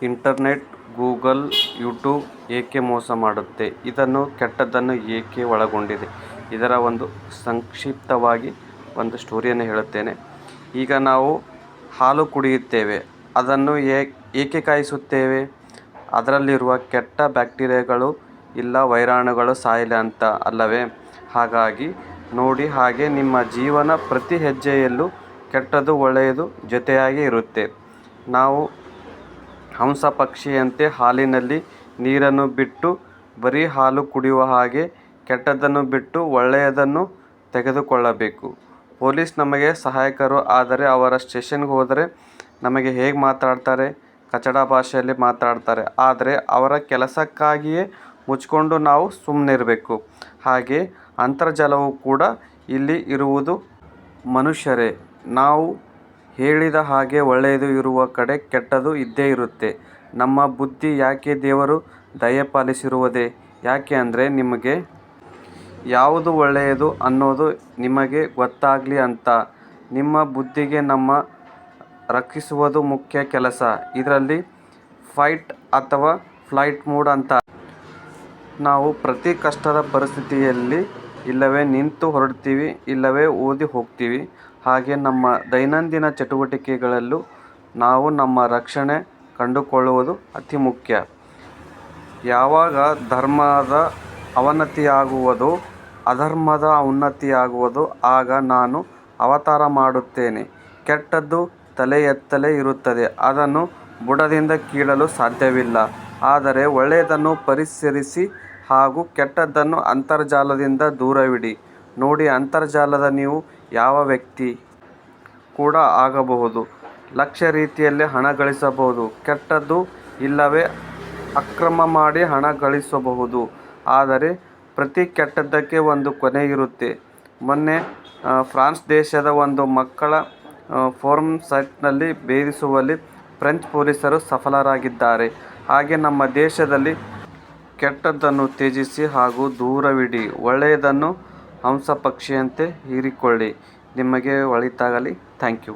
Internet, Google, YouTube ಏಕೆ ಮೋಸ ಮಾಡುತ್ತೆ? ಇದನ್ನು ಕೆಟ್ಟದ್ದನ್ನು ಏಕೆ ಒಳಗೊಂಡಿದೆ? ಇದರ ಒಂದು ಸಂಕ್ಷಿಪ್ತವಾಗಿ ಒಂದು ಸ್ಟೋರಿಯನ್ನು ಹೇಳುತ್ತೇನೆ. ಈಗ ನಾವು ಹಾಲು ಕುಡಿಯುತ್ತೇವೆ, ಅದನ್ನು ಏಕೆ ಕಾಯಿಸುತ್ತೇವೆ? ಅದರಲ್ಲಿರುವ ಕೆಟ್ಟ ಬ್ಯಾಕ್ಟೀರಿಯಾಗಳು ಇಲ್ಲ ವೈರಾಣುಗಳು ಸಾಯಲಿ ಅಂತ ಅಲ್ಲವೇ? ಹಾಗಾಗಿ ನೋಡಿ, ಹಾಗೆ ನಿಮ್ಮ ಜೀವನ ಪ್ರತಿ ಹೆಜ್ಜೆಯಲ್ಲೂ ಕೆಟ್ಟದ್ದು ಒಳ್ಳೆಯದು ಜೊತೆಯಾಗಿ ಇರುತ್ತೆ. ನಾವು ಹಂಸ ಪಕ್ಷಿಯಂತೆ ಹಾಲಿನಲ್ಲಿ ನೀರನ್ನು ಬಿಟ್ಟು ಬರೀ ಹಾಲು ಕುಡಿಯುವ ಹಾಗೆ ಕೆಟ್ಟದ್ದನ್ನು ಬಿಟ್ಟು ಒಳ್ಳೆಯದನ್ನು ತೆಗೆದುಕೊಳ್ಳಬೇಕು. ಪೊಲೀಸ್ ನಮಗೆ ಸಹಾಯಕರು, ಆದರೆ ಅವರ ಸ್ಟೇಷನ್ಗೆ ಹೋದರೆ ನಮಗೆ ಹೇಗೆ ಮಾತಾಡ್ತಾರೆ? ಕಚಡ ಭಾಷೆಯಲ್ಲಿ ಮಾತಾಡ್ತಾರೆ. ಆದರೆ ಅವರ ಕೆಲಸಕ್ಕಾಗಿಯೇ ಮುಚ್ಕೊಂಡು ನಾವು ಸುಮ್ಮನಿರಬೇಕು. ಹಾಗೆ ಅಂತರ್ಜಾಲವೂ ಕೂಡ ಇಲ್ಲಿ ಇರುವುದು ಮನುಷ್ಯರೇ. ನಾವು ಹೇಳಿದ ಹಾಗೆ ಒಳ್ಳೆಯದು ಇರುವ ಕಡೆ ಕೆಟ್ಟದ್ದು ಇದ್ದೇ ಇರುತ್ತೆ. ನಮ್ಮ ಬುದ್ಧಿ ಯಾಕೆ ದೇವರು ದಯಪಾಲಿಸಿರುವುದೇ ಯಾಕೆ ಅಂದರೆ ನಿಮಗೆ ಯಾವುದು ಒಳ್ಳೆಯದು ಅನ್ನೋದು ನಿಮಗೆ ಗೊತ್ತಾಗಲಿ ಅಂತ. ನಿಮ್ಮ ಬುದ್ಧಿಗೆ ನಮ್ಮ ರಕ್ಷಿಸುವುದು ಮುಖ್ಯ ಕೆಲಸ. ಇದರಲ್ಲಿ ಫೈಟ್ ಅಥವಾ ಫ್ಲೈಟ್ ಮೋಡ್ ಅಂತ. ನಾವು ಪ್ರತಿ ಕಷ್ಟದ ಪರಿಸ್ಥಿತಿಯಲ್ಲಿ ಇಲ್ಲವೇ ನಿಂತು ಹೊರಡ್ತೀವಿ, ಇಲ್ಲವೇ ಓದಿ ಹೋಗ್ತೀವಿ. ಹಾಗೆ ನಮ್ಮ ದೈನಂದಿನ ಚಟುವಟಿಕೆಗಳಲ್ಲೂ ನಾವು ನಮ್ಮ ರಕ್ಷಣೆ ಕಂಡುಕೊಳ್ಳುವುದು ಅತಿ ಮುಖ್ಯ. ಯಾವಾಗ ಧರ್ಮದ ಅವನತಿಯಾಗುವುದೋ, ಅಧರ್ಮದ ಉನ್ನತಿಯಾಗುವುದೋ ಆಗ ನಾನು ಅವತಾರ ಮಾಡುತ್ತೇನೆ. ಕೆಟ್ಟದ್ದು ತಲೆ ಎತ್ತಲೇ ಇರುತ್ತದೆ, ಅದನ್ನು ಬುಡದಿಂದ ಕೀಳಲು ಸಾಧ್ಯವಿಲ್ಲ. ಆದರೆ ಒಳ್ಳೆಯದನ್ನು ಪರಿಸರಿಸಿ ಹಾಗೂ ಕೆಟ್ಟದ್ದನ್ನು ಅಂತರ್ಜಾಲದಿಂದ ದೂರವಿಡಿ. ನೋಡಿ, ಅಂತರ್ಜಾಲದ ನೀವು ಯಾವ ವ್ಯಕ್ತಿ ಕೂಡ ಆಗಬಹುದು, ಲಕ್ಷ ರೀತಿಯಲ್ಲಿ ಹಣ ಗಳಿಸಬಹುದು. ಕೆಟ್ಟದ್ದು ಇಲ್ಲವೇ ಅಕ್ರಮ ಮಾಡಿ ಹಣ ಗಳಿಸಬಹುದು. ಆದರೆ ಪ್ರತಿ ಕೆಟ್ಟದ್ದಕ್ಕೆ ಒಂದು ಕೊನೆ ಇರುತ್ತೆ. ಮೊನ್ನೆ ಫ್ರಾನ್ಸ್ ದೇಶದ ಒಂದು ಮಕ್ಕಳ ಫೋರಮ್ ಸೈಟ್ನಲ್ಲಿ ಭೇದಿಸುವಲ್ಲಿ ಫ್ರೆಂಚ್ ಪೊಲೀಸರು ಸಫಲರಾಗಿದ್ದಾರೆ. ಹಾಗೆ ನಮ್ಮ ದೇಶದಲ್ಲಿ ಕೆಟ್ಟದ್ದನ್ನು ತ್ಯಜಿಸಿ ಹಾಗೂ ದೂರವಿಡಿ, ಒಳ್ಳೆಯದನ್ನು ಹಂಸ ಪಕ್ಷಿಯಂತೆ ಹೀರಿಕೊಳ್ಳಿ. ನಿಮಗೆ ಒಳಿತಾಗಲಿ. Thank you.